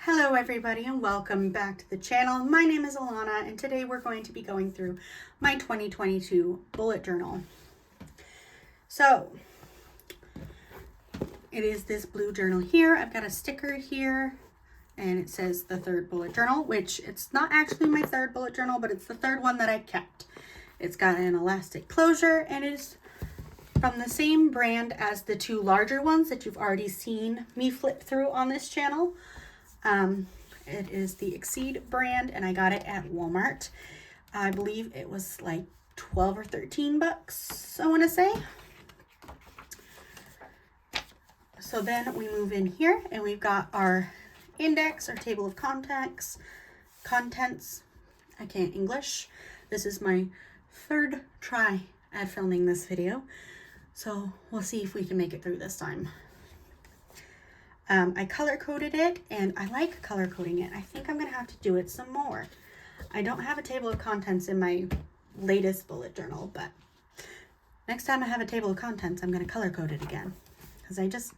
Hello everybody and welcome back to the channel. My name is Alana and today we're going to be going through my 2022 bullet journal. So it is this blue journal here. I've got a sticker here and it says the third bullet journal, which it's not actually my third bullet journal, but it's the third one that I kept. It's got an elastic closure and it is from the same brand as the two larger ones that you've already seen me flip through on this channel. It is the Exceed brand and I got it at Walmart. I believe it was like 12 or 13 bucks, I want to say. So then we move in here and we've got our index, our table of contents. I can't English. This is my third try at filming this video. So we'll see if we can make it through this time. I color coded it and I like color coding it. I think I'm gonna have to do it some more. I don't have a table of contents in my latest bullet journal, but next time I have a table of contents, I'm gonna color code it again because I just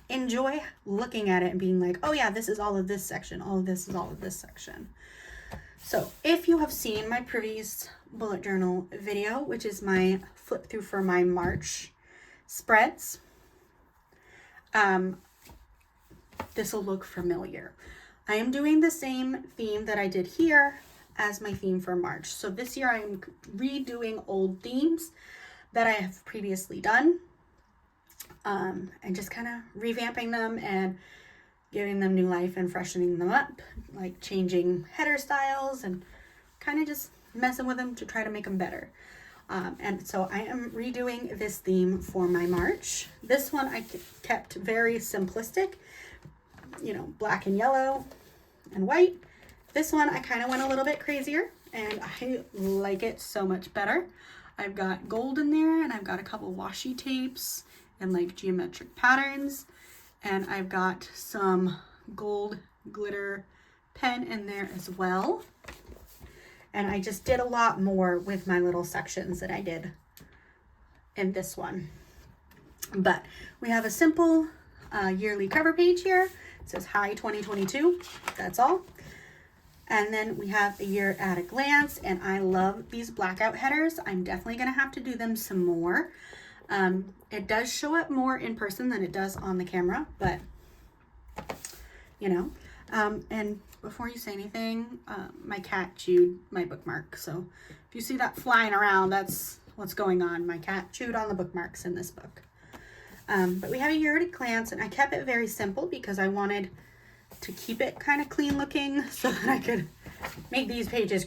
enjoy looking at it and being like, oh yeah, this is all of this section, all of this is all of this section. So if you have seen my previous bullet journal video, which is my flip through for my March spreads, this will look familiar. I am doing the same theme that I did here as my theme for March. So this year I am redoing old themes that I have previously done and just kind of revamping them and giving them new life and freshening them up, like changing header styles and kind of just messing with them to try to make them better. And so I am redoing this theme for my March. This one I kept very simplistic, you know, black and yellow and white. This one I kind of went a little bit crazier and I like it so much better. I've got gold in there and I've got a couple washi tapes and like geometric patterns, and I've got some gold glitter pen in there as well. And I just did a lot more with my little sections that I did in this one. But we have a simple yearly cover page here. It says, hi 2022, that's all. And then we have a year at a glance, and I love these blackout headers. I'm definitely gonna have to do them some more. It does show up more in person than it does on the camera, but you know. And before you say anything, my cat chewed my bookmark. So if you see that flying around, that's what's going on. My cat chewed on the bookmarks in this book. But we have a year at a glance, and I kept it very simple because I wanted to keep it kind of clean looking so that I could make these pages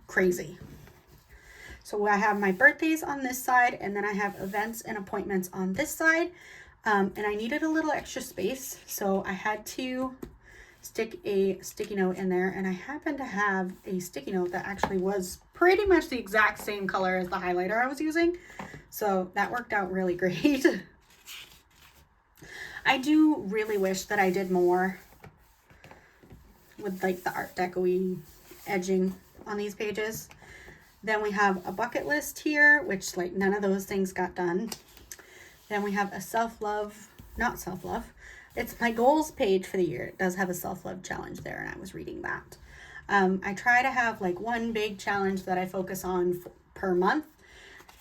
crazy. So I have my birthdays on this side, and then I have events and appointments on this side. And I needed a little extra space, so I had to stick a sticky note in there, and I happen to have a sticky note that actually was pretty much the exact same color as the highlighter I was using. So that worked out really great. I do really wish that I did more with like the Art Deco-y edging on these pages. Then we have a bucket list here, which like none of those things got done. Then we have a not self-love. It's my goals page for the year. It does have a self-love challenge there, and I was reading that. I try to have like one big challenge that I focus on per month.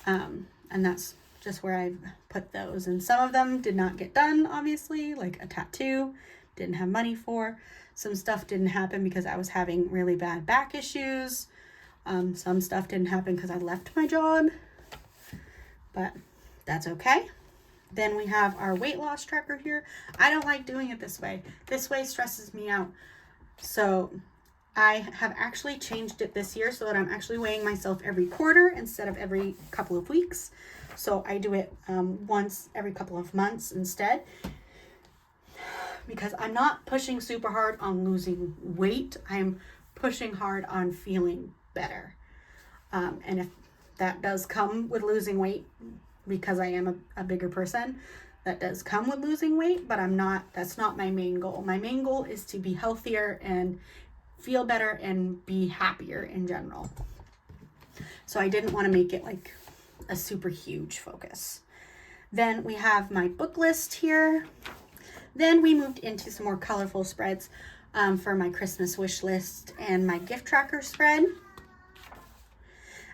And that's just where I've put those. And some of them did not get done, obviously, like a tattoo, didn't have money for. Some stuff didn't happen because I was having really bad back issues. Some stuff didn't happen because I left my job, but that's okay. Then we have our weight loss tracker here. I don't like doing it this way. This way stresses me out. So I have actually changed it this year so that I'm actually weighing myself every quarter instead of every couple of weeks. So I do it once every couple of months instead, because I'm not pushing super hard on losing weight. I'm pushing hard on feeling better. And if that does come with losing weight, because I am a bigger person, that does come with losing weight, but that's not my main goal. My main goal is to be healthier and feel better and be happier in general. So I didn't want to make it like a super huge focus. Then we have my book list here. Then we moved into some more colorful spreads for my Christmas wish list and my gift tracker spread.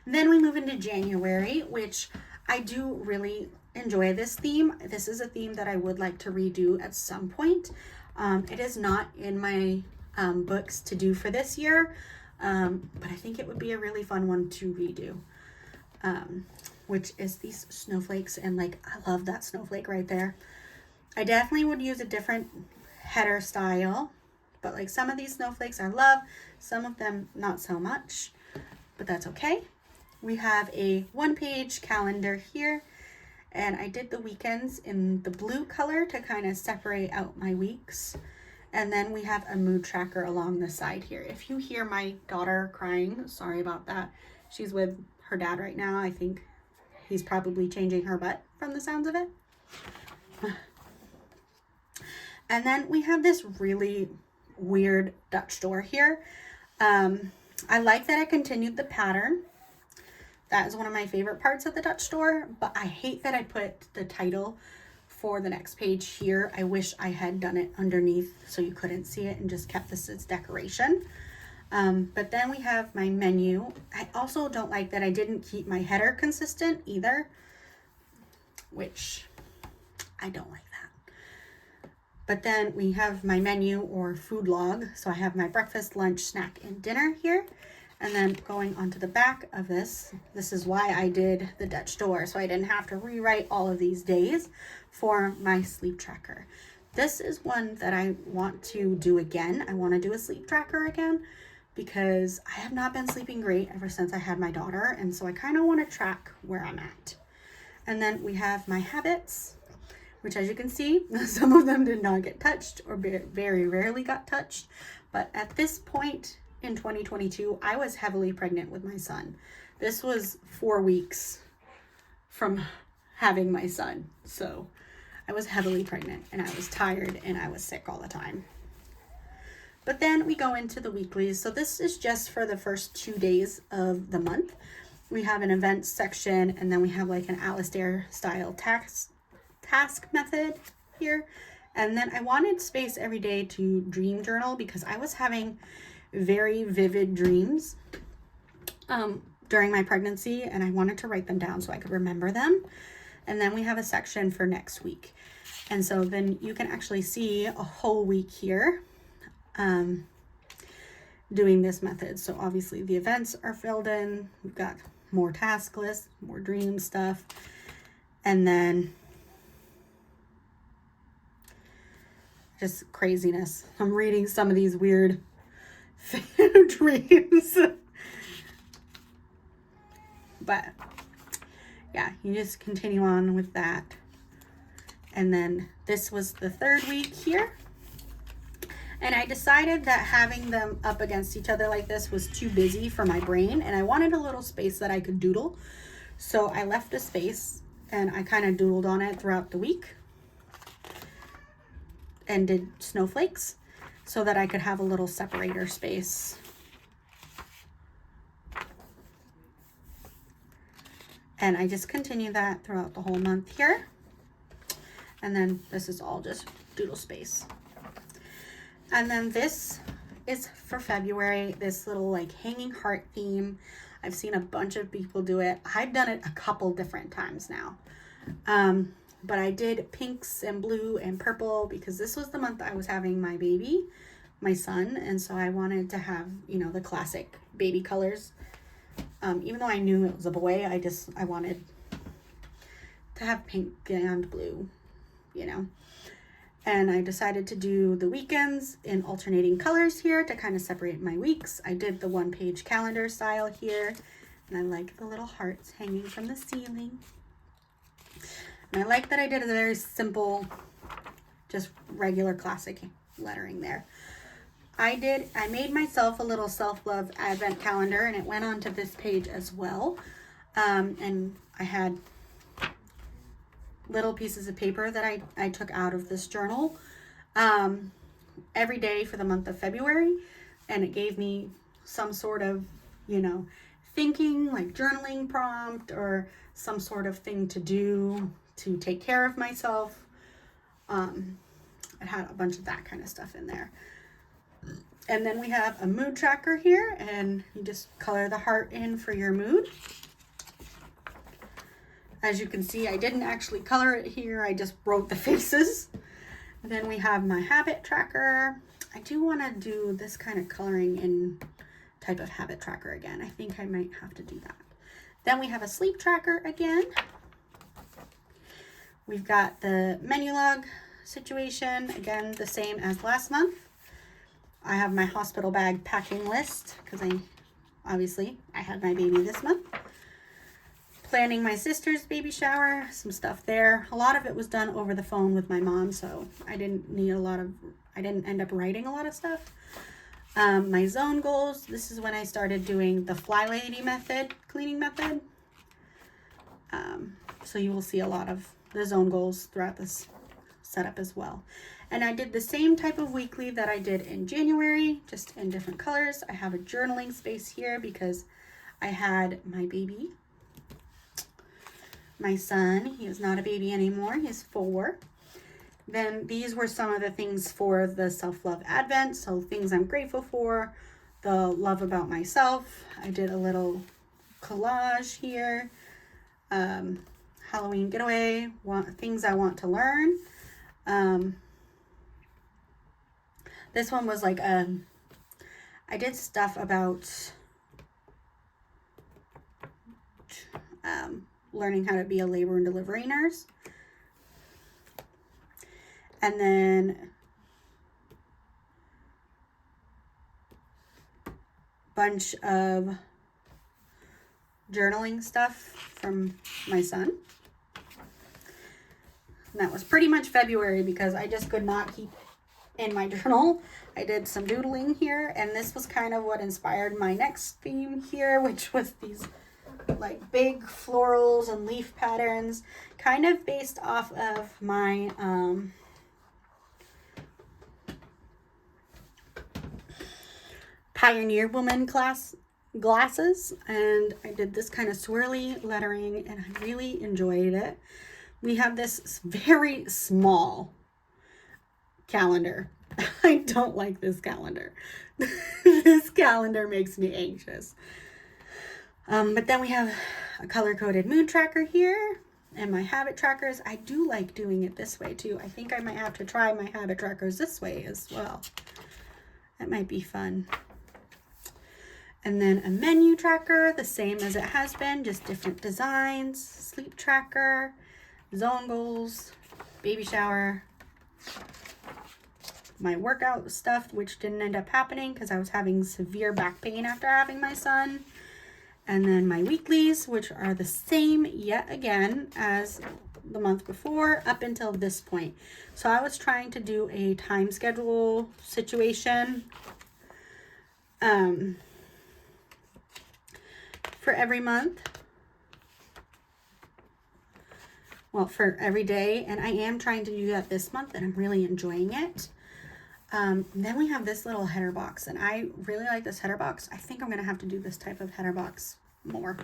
Then we move into January, which I do really enjoy this theme. This is a theme that I would like to redo at some point. It is not in my books to do for this year, but I think it would be a really fun one to redo, which is these snowflakes. And like, I love that snowflake right there. I definitely would use a different header style, but like some of these snowflakes I love, some of them not so much, but that's okay. We have a 1-page calendar here, and I did the weekends in the blue color to kind of separate out my weeks. And then we have a mood tracker along the side here. If you hear my daughter crying, sorry about that. She's with her dad right now. I think he's probably changing her butt from the sounds of it. And then we have this really weird Dutch door here. I like that I continued the pattern. That is one of my favorite parts of the Dutch door, but I hate that I put the title for the next page here. I wish I had done it underneath so you couldn't see it and just kept this as decoration. But then we have my menu. I also don't like that I didn't keep my header consistent either, which I don't like that. But then we have my menu or food log. So I have my breakfast, lunch, snack, and dinner here. And then going onto the back of this is why I did the Dutch door, so I didn't have to rewrite all of these days for my sleep tracker. This is one that I want to do again. I want to do a sleep tracker again because I have not been sleeping great ever since I had my daughter, and so I kind of want to track where I'm at. And then we have my habits, which, as you can see, some of them did not get touched or very rarely got touched. But at this point in 2022, I was heavily pregnant with my son. This was 4 weeks from having my son. So I was heavily pregnant and I was tired and I was sick all the time. But then we go into the weeklies. So this is just for the first 2 days of the month. We have an events section, and then we have like an Alistair style task method here. And then I wanted space every day to dream journal because I was having very vivid dreams during my pregnancy, and I wanted to write them down so I could remember them. And then we have a section for next week, and so then you can actually see a whole week here doing this method. So obviously the events are filled in, we've got more task lists, more dream stuff, and then just craziness. I'm reading some of these weird dreams, but yeah, you just continue on with that. And then this was the 3rd week here, and I decided that having them up against each other like this was too busy for my brain, and I wanted a little space that I could doodle. So I left a space and I kind of doodled on it throughout the week and did snowflakes so that I could have a little separator space. And I just continue that throughout the whole month here. And then this is all just doodle space. And then this is for February, this little like hanging heart theme. I've seen a bunch of people do it. I've done it a couple different times now. But I did pinks and blue and purple because this was the month I was having my baby, my son. And so I wanted to have, you know, the classic baby colors. Even though I knew it was a boy, I wanted to have pink and blue, you know. And I decided to do the weekends in alternating colors here to kind of separate my weeks. I did the 1-page calendar style here. And I like the little hearts hanging from the ceiling. And I like that I did a very simple, just regular classic lettering there. I made myself a little self-love advent calendar, and it went onto this page as well. And I had little pieces of paper that I took out of this journal every day for the month of February. And it gave me some sort of, you know, thinking, like journaling prompt or some sort of thing to do to take care of myself. it had a bunch of that kind of stuff in there. And then we have a mood tracker here, and you just color the heart in for your mood. As you can see, I didn't actually color it here. I just wrote the faces. And then we have my habit tracker. I do want to do this kind of coloring in type of habit tracker again. I think I might have to do that. Then we have a sleep tracker again. We've got the menu log situation, again, the same as last month. I have my hospital bag packing list because obviously I had my baby this month. Planning my sister's baby shower, some stuff there. A lot of it was done over the phone with my mom, so I didn't end up writing a lot of stuff. My zone goals, this is when I started doing the Fly Lady method, cleaning method. So you will see a lot of the zone goals throughout this setup as well. And I did the same type of weekly that I did in January, just in different colors. I have a journaling space here because I had my baby. My son, he is not a baby anymore, he's 4. Then these were some of the things for the self-love advent. So things I'm grateful for, the love about myself. I did a little collage here. Halloween getaway, things I want to learn. This one was like, I did stuff about learning how to be a labor and delivery nurse. And then bunch of journaling stuff from my son. And that was pretty much February because I just could not keep in my journal. I did some doodling here, and this was kind of what inspired my next theme here, which was these like big florals and leaf patterns, kind of based off of my Pioneer Woman glasses, and I did this kind of swirly lettering, and I really enjoyed it. We have this very small calendar. I don't like this calendar. This calendar makes me anxious. But then we have a color-coded mood tracker here, and my habit trackers. I do like doing it this way too. I think I might have to try my habit trackers this way as well. That might be fun. And then a menu tracker, the same as it has been, just different designs. Sleep tracker, zone goals, baby shower, my workout stuff, which didn't end up happening because I was having severe back pain after having my son. And then my weeklies, which are the same yet again as the month before up until this point. So I was trying to do a time schedule situation for every month. Well, for every day. And I am trying to do that this month, and I'm really enjoying it. Then we have this little header box, and I really like this header box. I think I'm going to have to do this type of header box more.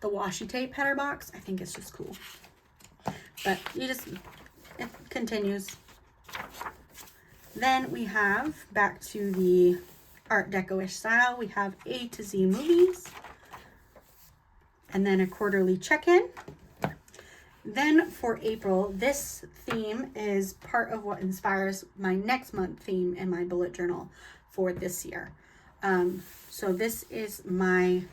The washi tape header box, I think it's just cool. But it continues. Then we have, back to the Art Deco-ish style, we have A to Z movies. And then a quarterly check-in. Then for April, this theme is part of what inspires my next month theme in my bullet journal for this year. So this is my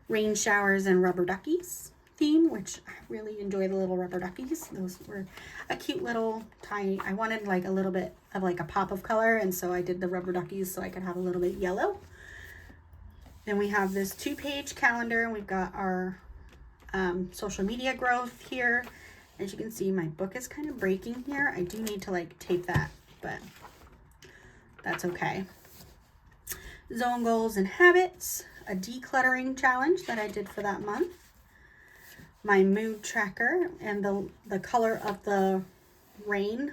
rain showers and rubber duckies theme, which I really enjoy the little rubber duckies. Those were a cute little tiny, I wanted like a little bit of like a pop of color, and so I did the rubber duckies so I could have a little bit yellow. Then we have this 2-page calendar, and we've got our social media growth here. As you can see, my book is kind of breaking here. I do need to like tape that, but that's okay. Zone goals and habits, a decluttering challenge that I did for that month. My mood tracker, and the color of the rain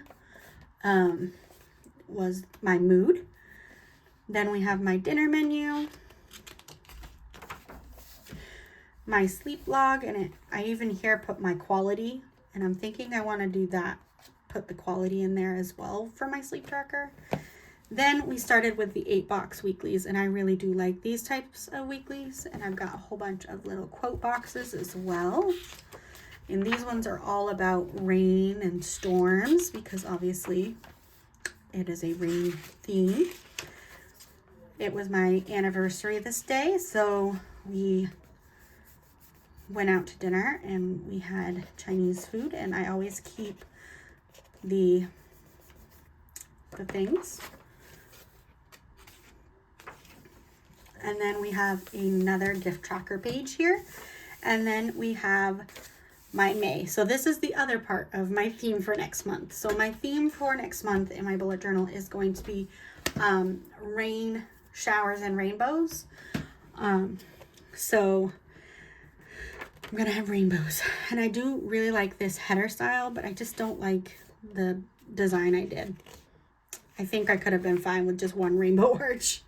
was my mood. Then we have my dinner menu, my sleep log, and I even here put my quality, and I'm thinking I want to do that put the quality in there as well for my sleep tracker. Then we started with the 8-box weeklies, and I really do like these types of weeklies, and I've got a whole bunch of little quote boxes as well. And these ones are all about rain and storms because obviously it is a rain theme. It was my anniversary this day, so we went out to dinner and we had Chinese food, and I always keep the things. And then we have another gift tracker page here. And then we have my May. So this is the other part of my theme for next month. So my theme for next month in my bullet journal is going to be rain, showers, and rainbows. So I'm gonna have rainbows. And I do really like this header style, but I just don't like the design I did. I think I could have been fine with just one rainbow arch.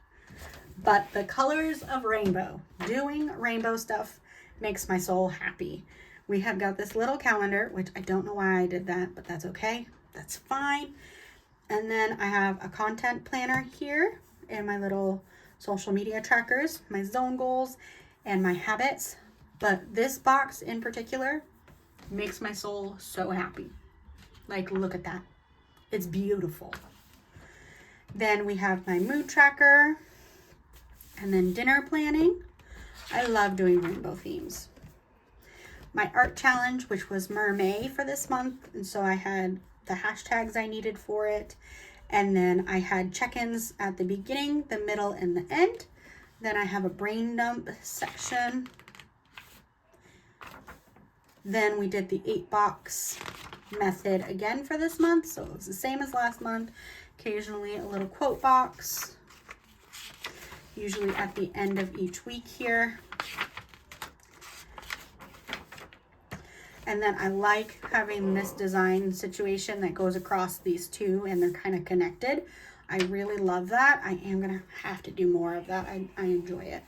But the colors of rainbow, doing rainbow stuff makes my soul happy. We have got this little calendar, which I don't know why I did that, but that's okay. That's fine. And then I have a content planner here and my little social media trackers, my zone goals, and my habits. But this box in particular makes my soul so happy. Like, look at that. It's beautiful. Then we have my mood tracker. And then dinner planning. I love doing rainbow themes. My art challenge, which was Mermaid for this month. And so I had the hashtags I needed for it. And then I had check-ins at the beginning, the middle, and the end. Then I have a brain dump section. Then we did the 8-box method again for this month. So it was the same as last month. Occasionally a little quote box. Usually at the end of each week here. And then I like having this design situation that goes across these two and they're kind of connected. I really love that. I am going to have to do more of that. I enjoy it.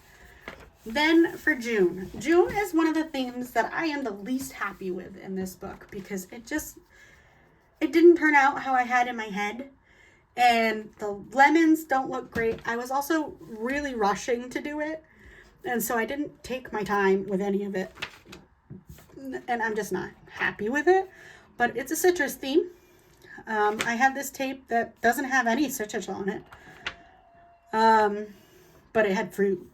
Then for June. June is one of the themes that I am the least happy with in this book because it didn't turn out how I had in my head. And the lemons don't look great. I was also really rushing to do it. And so I didn't take my time with any of it. And I'm just not happy with it. But it's a citrus theme. I have this tape that doesn't have any citrus on it. But it had fruit.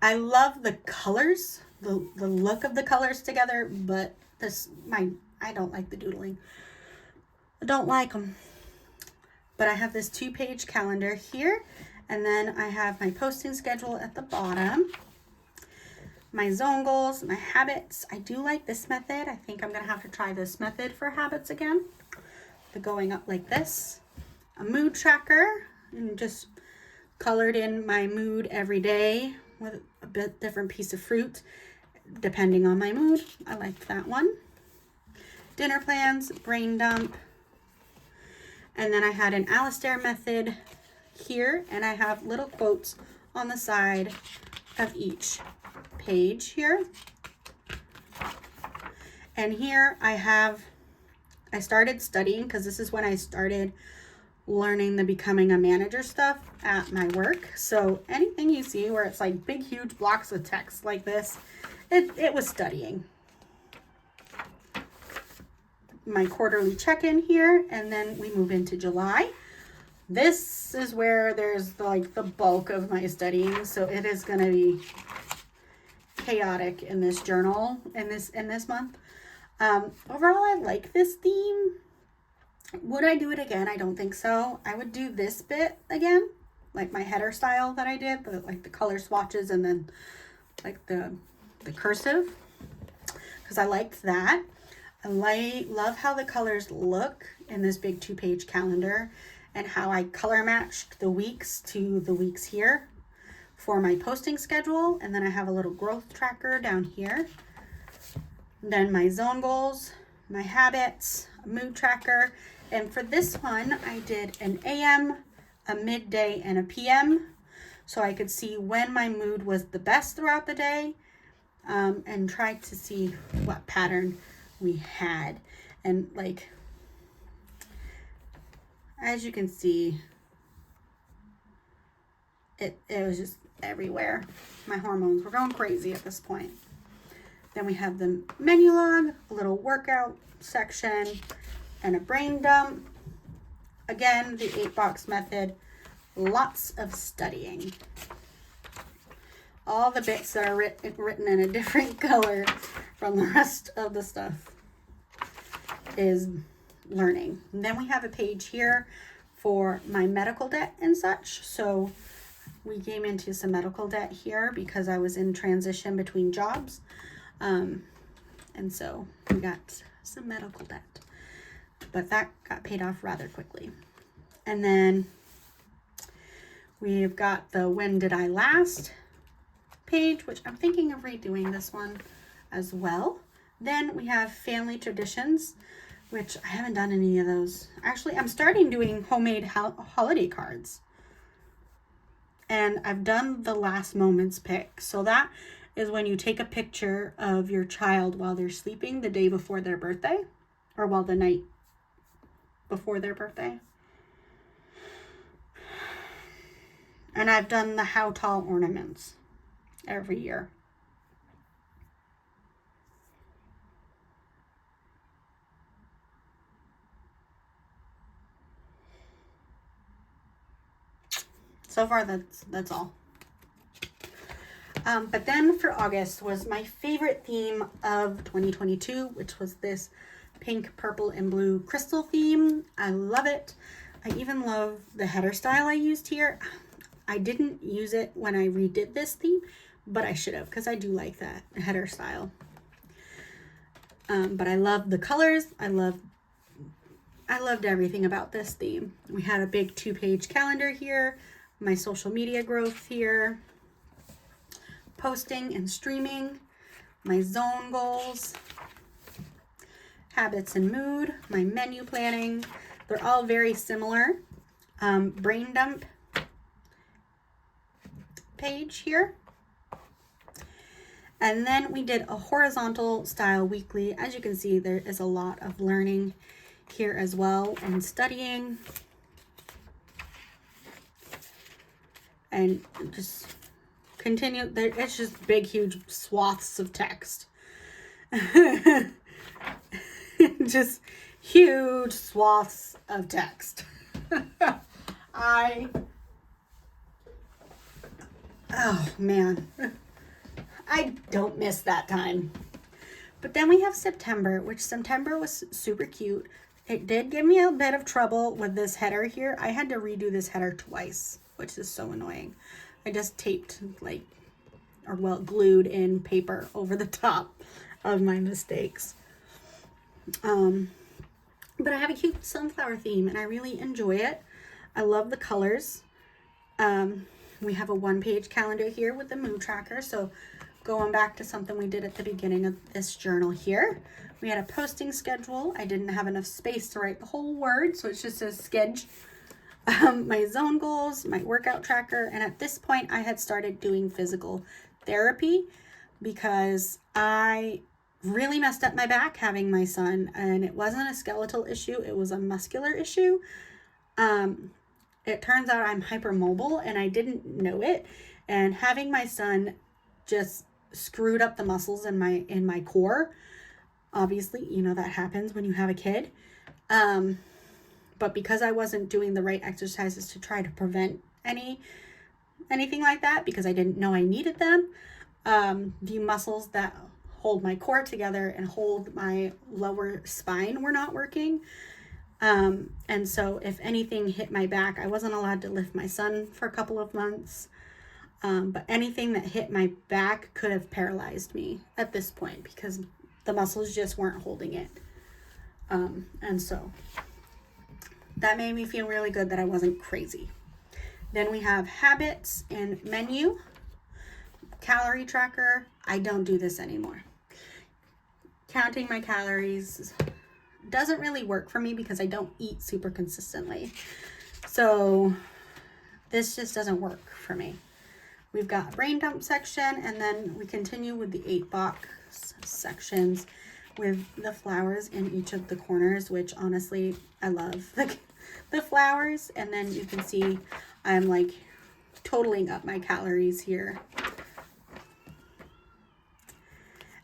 I love the colors. The look of the colors together. But I don't like the doodling. I don't like them. But I have this 2-page calendar here. And then I have my posting schedule at the bottom. My zone goals, my habits. I do like this method. I think I'm going to have to try this method for habits again. The going up like this. A mood tracker. And just colored in my mood every day with a bit different piece of fruit depending on my mood. I liked that one. Dinner plans, brain dump. And then I had an Alistair method here, and I have little quotes on the side of each page here. And here I started studying because this is when I started learning the becoming a manager stuff at my work. So anything you see where it's like big, huge blocks of text like this, it was studying. My quarterly check-in here, and then we move into July. This is where there's like the bulk of my studying, so it is going to be chaotic in this journal in this month. Overall, I like this theme. Would I do it again? I don't think so. I would do this bit again, like my header style that I did, like the color swatches and then like the cursive, because I liked that. I love how the colors look in this big 2-page calendar and how I color matched the weeks to the weeks here for my posting schedule. And then I have a little growth tracker down here. Then my zone goals, my habits, a mood tracker. And for this one, I did an AM, a midday, and a PM. So I could see when my mood was the best throughout the day and try to see what pattern we had. And like, as you can see, it was just everywhere. My hormones were going crazy at this point. Then we have the menu log, a little workout section, and a brain dump. Again, the 8-box method, lots of studying. All the bits that are written in a different color from the rest of the stuff is learning. And then we have a page here for my medical debt and such. So we came into some medical debt here because I was in transition between jobs. And so we got some medical debt. But that got paid off rather quickly. And then we've got the when did I last page, which I'm thinking of redoing this one as well. Then we have family traditions, which I haven't done any of those. Actually, I'm starting doing homemade holiday cards. And I've done the last moments pick. So that is when you take a picture of your child while they're sleeping the day before their birthday, or well, the night before their birthday. And I've done the how tall ornaments every year. So far, that's all. But then for August was my favorite theme of 2022, which was this pink, purple, and blue crystal theme. I love it. I even love the header style I used here. I didn't use it when I redid this theme, but I should have, because I do like that header style. But I love the colors. I loved everything about this theme. We had a big 2-page calendar here, my social media growth here, posting and streaming, my zone goals, habits and mood, my menu planning. They're all very similar. Brain dump page here. And then we did a horizontal style weekly. As you can see, there is a lot of learning here as well, and studying, and just continue. It's just big, huge swaths of text. Just huge swaths of text. Oh man, I don't miss that time. But then we have September, which September was super cute. It did give me a bit of trouble with this header here. I had to redo this header twice, which is so annoying. I just taped glued in paper over the top of my mistakes. But I have a cute sunflower theme and I really enjoy it. I love the colors. We have a 1-page calendar here with the mood tracker. So going back to something we did at the beginning of this journal here, we had a posting schedule. I didn't have enough space to write the whole word, so it's just a sketch. My zone goals, my workout tracker, and at this point I had started doing physical therapy because I really messed up my back having my son, and it wasn't a skeletal issue, it was a muscular issue. It turns out I'm hypermobile and I didn't know it, and having my son just screwed up the muscles in my core. Obviously, you know that happens when you have a kid. But because I wasn't doing the right exercises to try to prevent anything like that, because I didn't know I needed them, the muscles that hold my core together and hold my lower spine were not working. And so if anything hit my back, I wasn't allowed to lift my son for a couple of months. But anything that hit my back could have paralyzed me at this point because the muscles just weren't holding it. And so that made me feel really good that I wasn't crazy. Then we have habits and menu, calorie tracker. I don't do this anymore. Counting my calories doesn't really work for me because I don't eat super consistently. So this just doesn't work for me. We've got a brain dump section, and then we continue with the 8-box sections. with the flowers in each of the corners, which honestly, I love the flowers. And then you can see I'm like totaling up my calories here.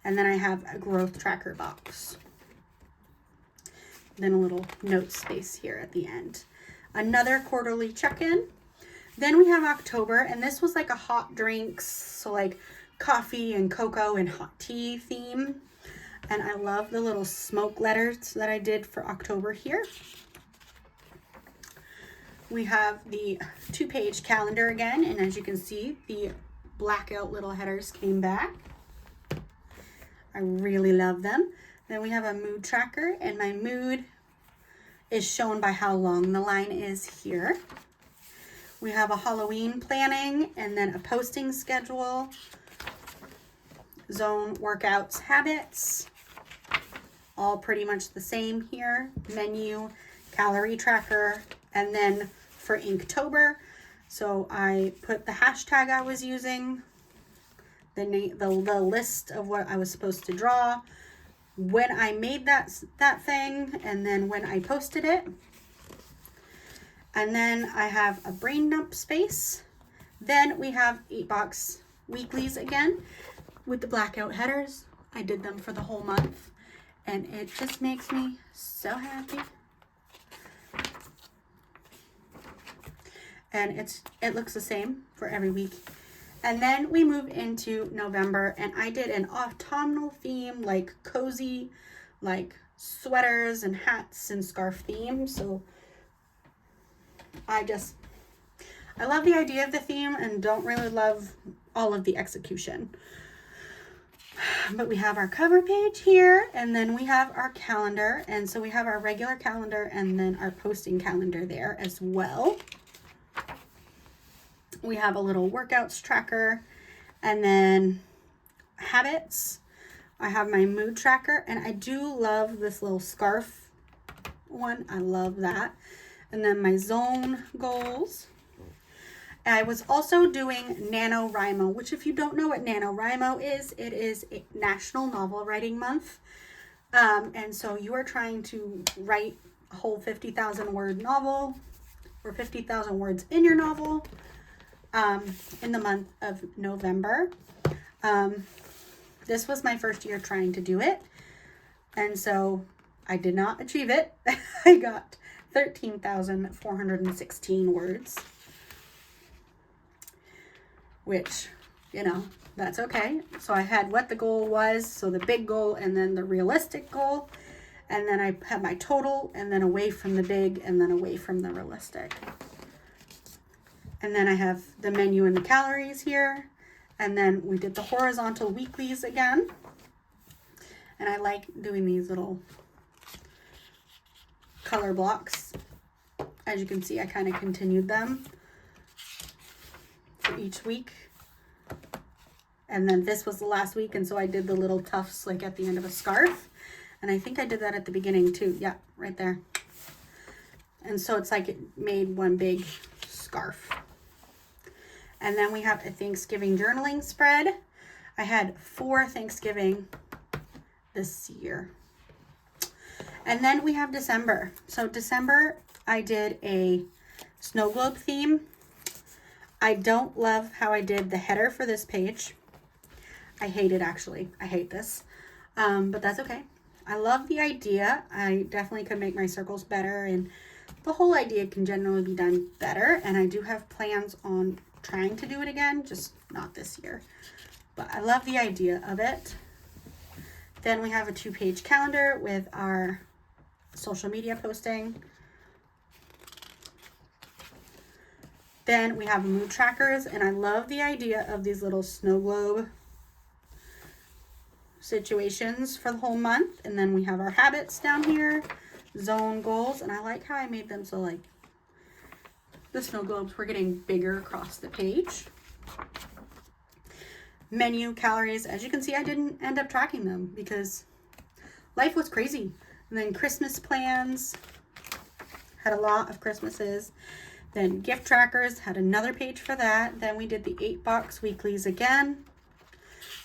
And then I have a growth tracker box. Then a little note space here at the end. Another quarterly check-in. Then we have October, and this was like a hot drinks, so like coffee and cocoa and hot tea theme. And I love the little smoke letters that I did for October here. We have the 2-page calendar again, and as you can see, the blackout little headers came back. I really love them. Then we have a mood tracker, and my mood is shown by how long the line is here. We have a Halloween planning, and then a posting schedule, zone, workouts, habits, all pretty much the same here, menu, calorie tracker, and then for Inktober, so I put the hashtag I was using, the list of what I was supposed to draw, when I made that thing, and then when I posted it. And then I have a brain dump space. Then we have 8-box weeklies again with the blackout headers. I did them for the whole month, and it just makes me so happy. And it looks the same for every week. And then we move into November, and I did an autumnal theme, like cozy, like sweaters and hats and scarf theme. So I love the idea of the theme and don't really love all of the execution. But we have our cover page here, and then we have our calendar. And so we have our regular calendar and then our posting calendar there as well. We have a little workouts tracker, and then habits. I have my mood tracker, and I do love this little scarf one. I love that. And then my zone goals. I was also doing NaNoWriMo, which if you don't know what NaNoWriMo is, it is a National Novel Writing Month. And so you are trying to write a whole 50,000 word novel, or 50,000 words in your novel, in the month of November. This was my first year trying to do it, and so I did not achieve it. I got 13,416 words, which, you know, that's okay. So I had what the goal was, so the big goal and then the realistic goal, and then I had my total, and then away from the big, and then away from the realistic. And then I have the menu and the calories here. And then we did the horizontal weeklies again. And I like doing these little color blocks. As you can see, I kind of continued them for each week. And then this was the last week, and so I did the little tufts like at the end of a scarf. And I think I did that at the beginning too. Yeah, right there. And so it's like it made one big scarf. And then we have a Thanksgiving journaling spread. I had 4 Thanksgiving this year. And then we have December. So December, I did a snow globe theme. I don't love how I did the header for this page. I hate it, actually. I hate this. But that's okay. I love the idea. I definitely could make my circles better, and the whole idea can generally be done better. And I do have plans on trying to do it again, just not this year. But I love the idea of it. Then we have a 2-page calendar with our social media posting. Then we have mood trackers, and I love the idea of these little snow globe situations for the whole month. And then we have our habits down here, zone goals, and I like how I made them so like the snow globes were getting bigger across the page. Menu, calories, as you can see, I didn't end up tracking them because life was crazy. And then Christmas plans, had a lot of Christmases. Then gift trackers, had another page for that. Then we did the 8-box weeklies again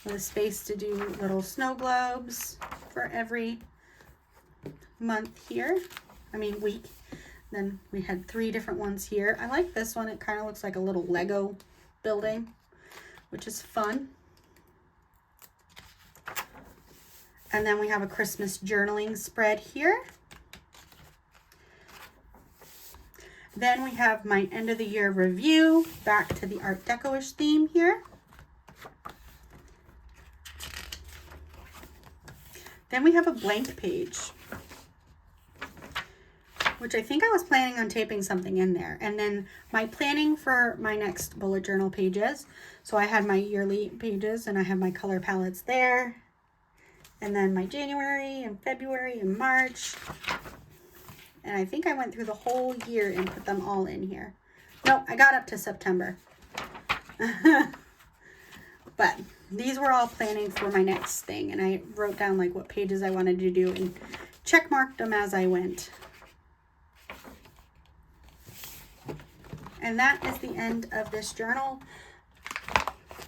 with a space to do little snow globes. for every month here. I mean week. Then we had 3 different ones here. I like this one. It kind of looks like a little Lego building, which is fun. And then we have a Christmas journaling spread here. Then we have my end of the year review, back to the Art Deco-ish theme here. Then we have a blank page, which I think I was planning on taping something in there. And then my planning for my next bullet journal pages. So I had my yearly pages and I have my color palettes there. And then my January and February and March. And I think I went through the whole year and put them all in here. Nope, I got up to September. But these were all planning for my next thing. And I wrote down like what pages I wanted to do and check marked them as I went. And that is the end of this journal.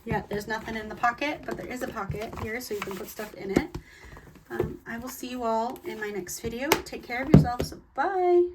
Yeah, there's nothing in the pocket, but there is a pocket here so you can put stuff in it. I will see you all in my next video. Take care of yourselves. Bye.